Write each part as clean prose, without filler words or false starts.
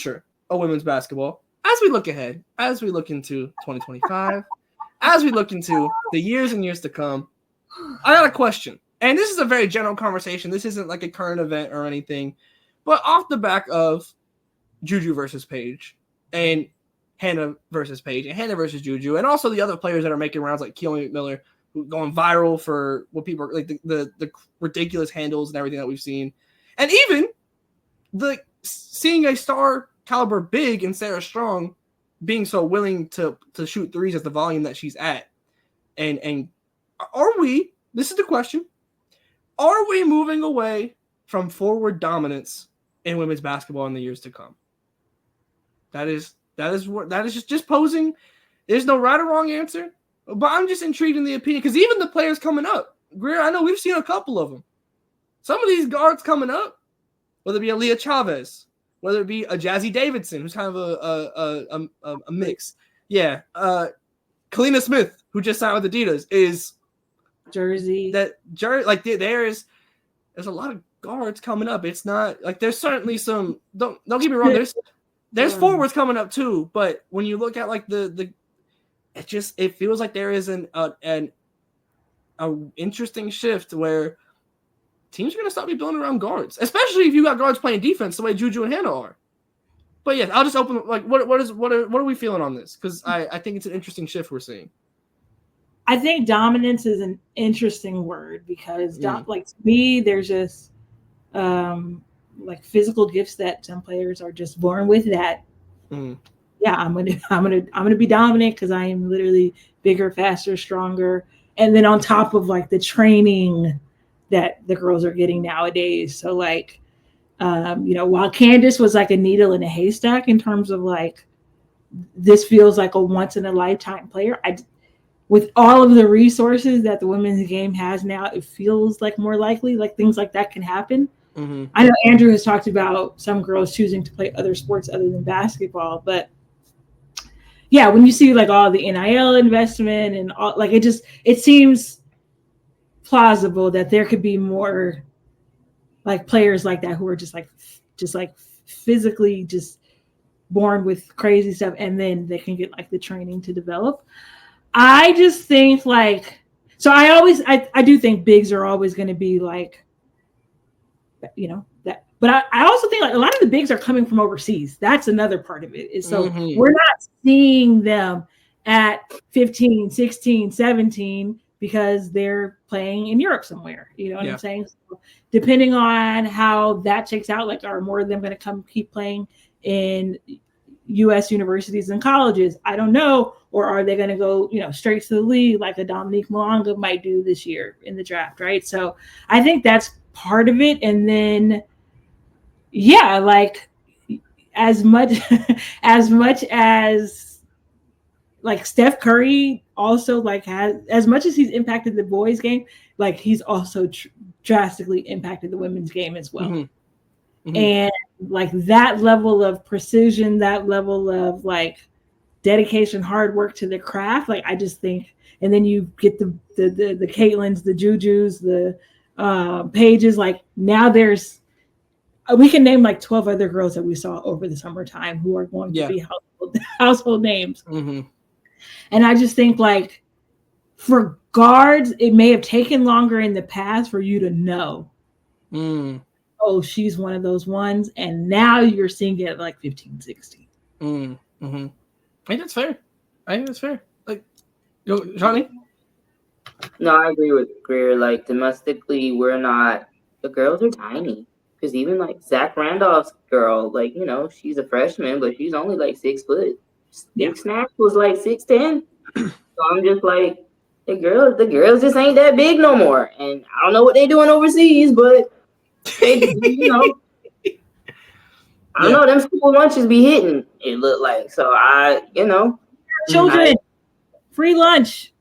future of women's basketball, as we look ahead, as we look into 2025, as we look into the years and years to come, I got a question. And this is a very general conversation. This isn't like a current event or anything. But off the back of Juju versus Paige and Hannah versus Paige and Hannah versus Juju, and also the other players that are making rounds like Keely McMiller, who going viral for what people are like the ridiculous handles and everything that we've seen. And even seeing a star caliber big in Sarah Strong being so willing to shoot threes at the volume that she's at. And are we, this is the question, are we moving away from forward dominance in women's basketball in the years to come? That is just posing. There's no right or wrong answer, but I'm just intrigued in the opinion because even the players coming up, Greer, I know we've seen a couple of them. Some of these guards coming up, whether it be Aaliyah Chavez, whether it be a Jazzy Davidson, who's kind of a mix. Yeah. Kalina Smith, who just signed with Adidas, is Jersey. Like there's a lot of guards coming up. It's not like there's certainly some. Don't get me wrong. There's forwards coming up too. But when you look at like it feels like there is an interesting shift where teams are going to start rebuilding around guards, especially if you got guards playing defense the way Juju and Hannah are. But yes, I'll just open like what are we feeling on this? Because I think it's an interesting shift we're seeing. I think dominance is an interesting word because like to me, there's just like physical gifts that some players are just born with that. Yeah, I'm gonna be dominant because I am literally bigger, faster, stronger, and then on top of like the training that the girls are getting nowadays. So like, while Candace was like a needle in a haystack in terms of like, this feels like a once in a lifetime player. With all of the resources that the women's game has now, it feels like more likely like things like that can happen. Mm-hmm. I know Andrew has talked about some girls choosing to play other sports other than basketball, but yeah, when you see like all the NIL investment and all, like it seems plausible that there could be more like players like that who are just like physically just born with crazy stuff, and then they can get like the training to develop. I just think like, so I do think bigs are always going to be like, that, but I also think like a lot of the bigs are coming from overseas. That's another part of it. So we're not seeing them at 15, 16, 17 because they're playing in Europe somewhere. You know what I'm saying? So depending on how that checks out, like are more of them going to keep playing in U.S. universities and colleges? I don't know. Or are they going to go, straight to the league like a Dominique Malonga might do this year in the draft, right? So I think that's part of it. And then, yeah, like as much as like Steph Curry also like has, as much as he's impacted the boys game, like he's also drastically impacted the women's game as well. Mm-hmm. Mm-hmm. And like that level of precision, that level of like dedication, hard work to the craft, like I just think, and then you get the Caitlins, the Jujus, the Pages, like now we can name like 12 other girls that we saw over the summertime who are going to be household names. Mm-hmm. And I just think like for guards, it may have taken longer in the past for you to know, oh, she's one of those ones. And now you're seeing it at like 15, 16. Mm-hmm. I think that's fair. Like, Johnny? No, I agree with Greer. Like, domestically, the girls are tiny. Because even, like, Zach Randolph's girl, like, she's a freshman, but she's only, like, 6 foot. Big Snatch was, like, 6'10". So I'm just like, the girls just ain't that big no more. And I don't know what they're doing overseas, but they, I don't know, them school lunches be hitting, it looked like. So children, free lunch.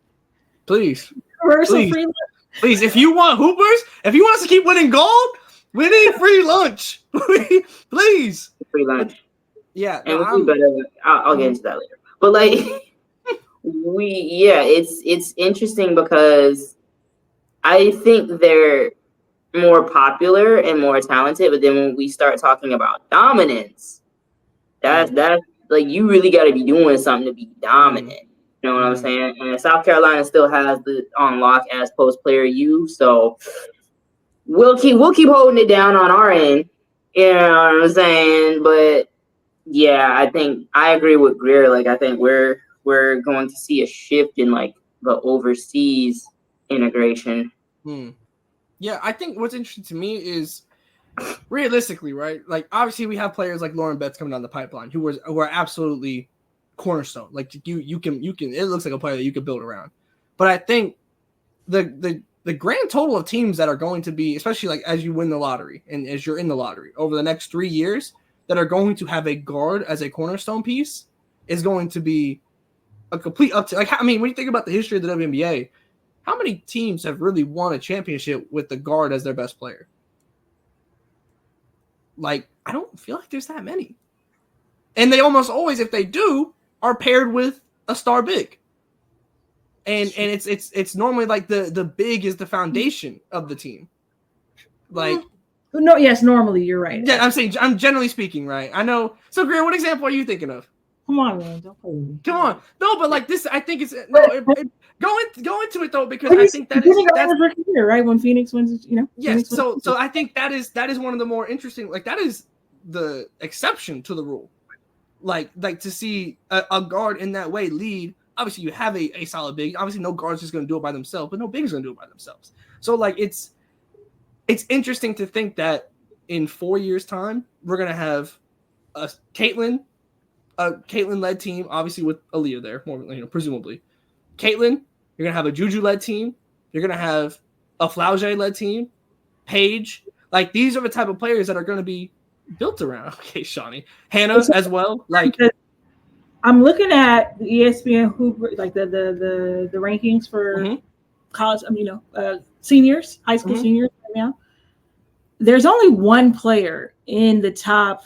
Please. Free lunch. Please, if you want Hoopers, if you want us to keep winning gold, we need free lunch. Please. Free lunch. Yeah. And we'll better. I'll get into that later. But like it's interesting because I think they're more popular and more talented, but then when we start talking about dominance, That's like you really got to be doing something to be dominant. You know what I'm saying? And South Carolina still has the on lock as post player U, so we'll keep holding it down on our end. You know what I'm saying? But yeah, I think I agree with Greer. Like I think we're going to see a shift in like the overseas integration. Yeah, I think what's interesting to me is realistically, right? Like obviously we have players like Lauren Betts coming down the pipeline who are absolutely cornerstone. Like you can it looks like a player that you could build around. But I think the grand total of teams that are going to be, especially like as you win the lottery and as you're in the lottery over the next 3 years, that are going to have a guard as a cornerstone piece is going to be a complete uptick. Like, I mean, when you think about the history of the WNBA, how many teams have really won a championship with the guard as their best player? Like, I don't feel like there's that many. And they almost always, if they do, are paired with a star big. And it's normally like the big is the foundation of the team. Like, no, yes, normally you're right. Yeah, I'm generally speaking, right? I know. So, Greer, what example are you thinking of? Come on, man, don't play with me. Come on, no, but like this, I think it's go into it though because I think that's year, right when Phoenix wins. You know. Yes. So I think that is one of the more interesting. Like that is the exception to the rule. Like to see a guard in that way lead. Obviously, you have a solid big. Obviously, no guard's just going to do it by themselves, but no big's going to do it by themselves. So like it's interesting to think that in 4 years' time we're going to have a Caitlin-led team, obviously with Aaliyah there, more presumably. Caitlin, you're gonna have a Juju-led team. You're gonna have a Flau'jae-led team. Paige, like these are the type of players that are gonna be built around. Okay, Shawnee, Hannah as well. Like I'm looking at the ESPN Hoover, like the rankings for college. Seniors, high school seniors right now. There's only one player in the top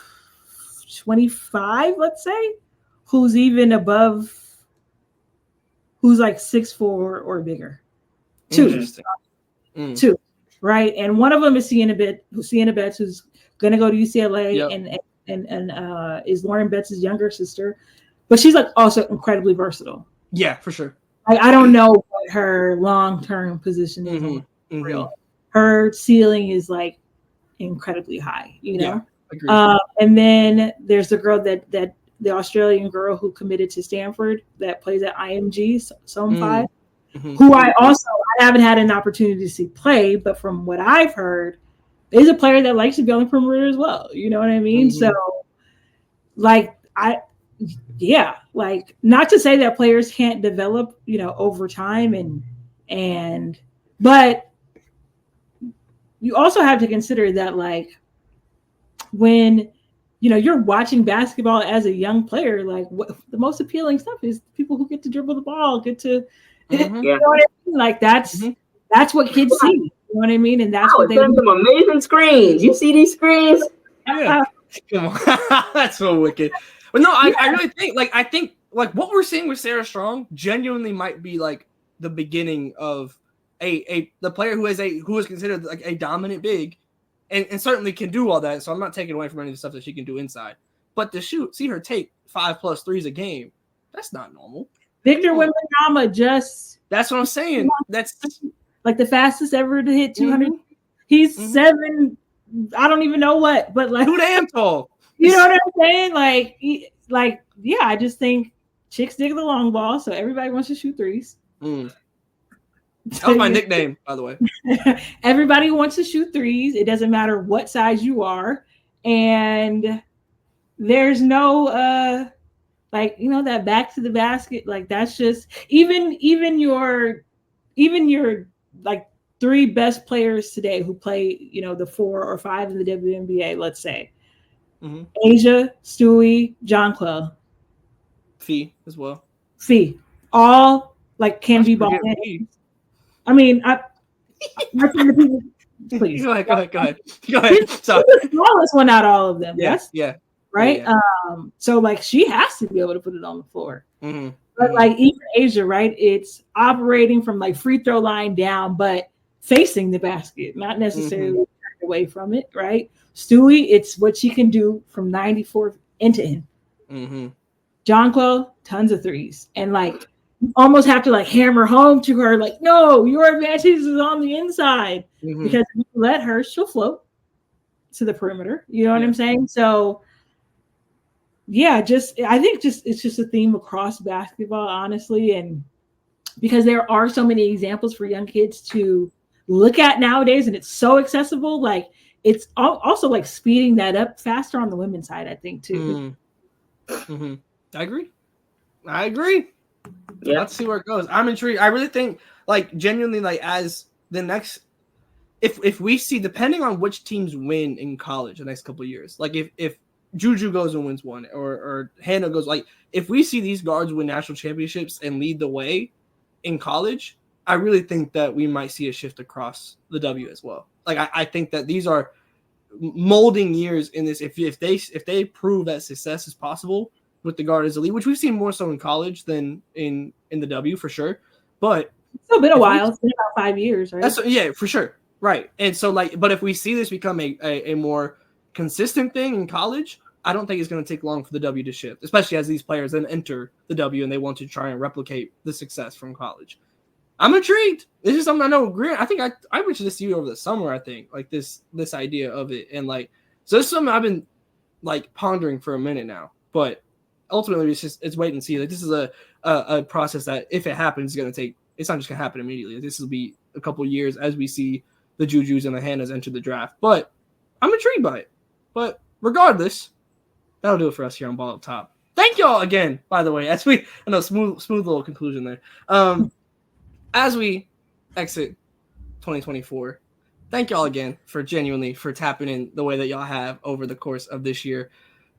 25, let's say, who's even above, who's like 6'4" or bigger. Two, right? And one of them is Sienna Betts, who's going to go to UCLA, and is Lauren Betts' younger sister, but she's like also incredibly versatile. Yeah, for sure. I don't know what her long-term position is. Real. Her ceiling is like incredibly high, you know. Yeah. Agreed. And then there's the girl that the Australian girl who committed to Stanford that plays at IMG, Som 5, who I haven't had an opportunity to see play, but from what I've heard, is a player that likes to be on the perimeter as well. You know what I mean? So, like not to say that players can't develop, over time but you also have to consider that like, when you're watching basketball as a young player, like what the most appealing stuff is people who get to dribble the ball, get to you know what I mean? Like that's what kids see. You know what I mean? And that's what they some amazing screens. You see these screens? Yeah. Come on. That's so wicked. But no, I really think like what we're seeing with Sarah Strong genuinely might be like the beginning of the player who is considered like a dominant big. And certainly can do all that. So I'm not taking away from any of the stuff that she can do inside. But to see her take 5+ threes a game, that's not normal. Victor Wembanyama that's what I'm saying. That's like the fastest ever to hit 200. He's 7. I don't even know what, but like too damn tall. You know what I'm saying? I just think chicks dig the long ball, so everybody wants to shoot threes. That was my nickname, by the way. Everybody wants to shoot threes. It doesn't matter what size you are. And there's no that back to the basket. Like that's just even your like 3 best players today who play, the 4 or 5 in the WNBA, let's say. Asia, Stewie, Jonquel. Fee as well. Fee. All like can be ball. I mean, please. Go ahead. So the smallest one out of all of them. Yes. Yeah. Right. Yeah. So like she has to be able to put it on the floor. But like even Asia, right? It's operating from like free throw line down, but facing the basket, not necessarily turned away from it. Right. Stewie, it's what she can do from 94 into him. Mm-hmm. Jonquil, tons of threes. And like you almost have to like hammer home to her, like, no, your advantage is on the inside. Mm-hmm. Because if you let her, she'll float to the perimeter. You know what I'm saying? So yeah, I think it's just a theme across basketball, honestly. And because there are so many examples for young kids to look at nowadays, and it's so accessible, like it's also like speeding that up faster on the women's side, I think, too. Mm-hmm. I agree. Yeah. Let's see where it goes. I'm intrigued. I really think, like, genuinely, like, as the next, if we see, depending on which teams win in college the next couple of years, like if Juju goes and wins one, or Hannah goes, like, if we see these guards win national championships and lead the way in college, I really think that we might see a shift across the W as well. Like, I think that these are molding years in this. If they prove that success is possible with the guard as elite, which we've seen more so in college than in the W for sure, but it's still been a while. It's been about 5 years, right? Yeah, for sure, right. And so, like, but if we see this become a more consistent thing in college, I don't think it's going to take long for the W to shift, especially as these players then enter the W and they want to try and replicate the success from college. I'm intrigued. This is something I know. I think I mentioned this to you over the summer. I think like this idea of it, and like, so this is something I've been like pondering for a minute now. But ultimately, it's wait and see. Like, this is a process that, if it happens, is going to take. It's not just going to happen immediately. This will be a couple of years as we see the Jujus and the Hannahs enter the draft. But I'm intrigued by it. But regardless, that'll do it for us here on Ball Up Top. Thank y'all again, by the way. I know, smooth little conclusion there. As we exit 2024, thank y'all again for tapping in the way that y'all have over the course of this year.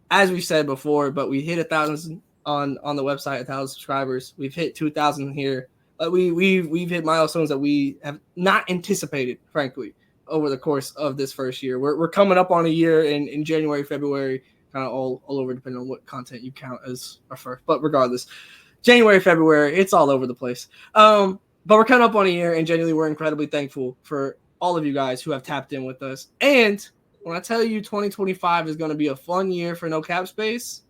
As we said before, but we hit 1,000 on the website, 1,000 subscribers. We've hit 2,000 here. We've hit milestones that we have not anticipated, frankly, over the course of this first year. We're coming up on a year in January, February, kind of all over, depending on what content you count as our first. But regardless, January, February, it's all over the place. But we're coming up on a year, and genuinely, we're incredibly thankful for all of you guys who have tapped in with us. And when I tell you 2025 is going to be a fun year for No Cap Space,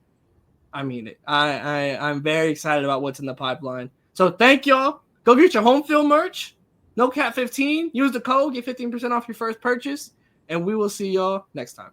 I mean it. I'm very excited about what's in the pipeline. So thank y'all. Go get your home field merch. No Cap 15. Use the code. Get 15% off your first purchase. And we will see y'all next time.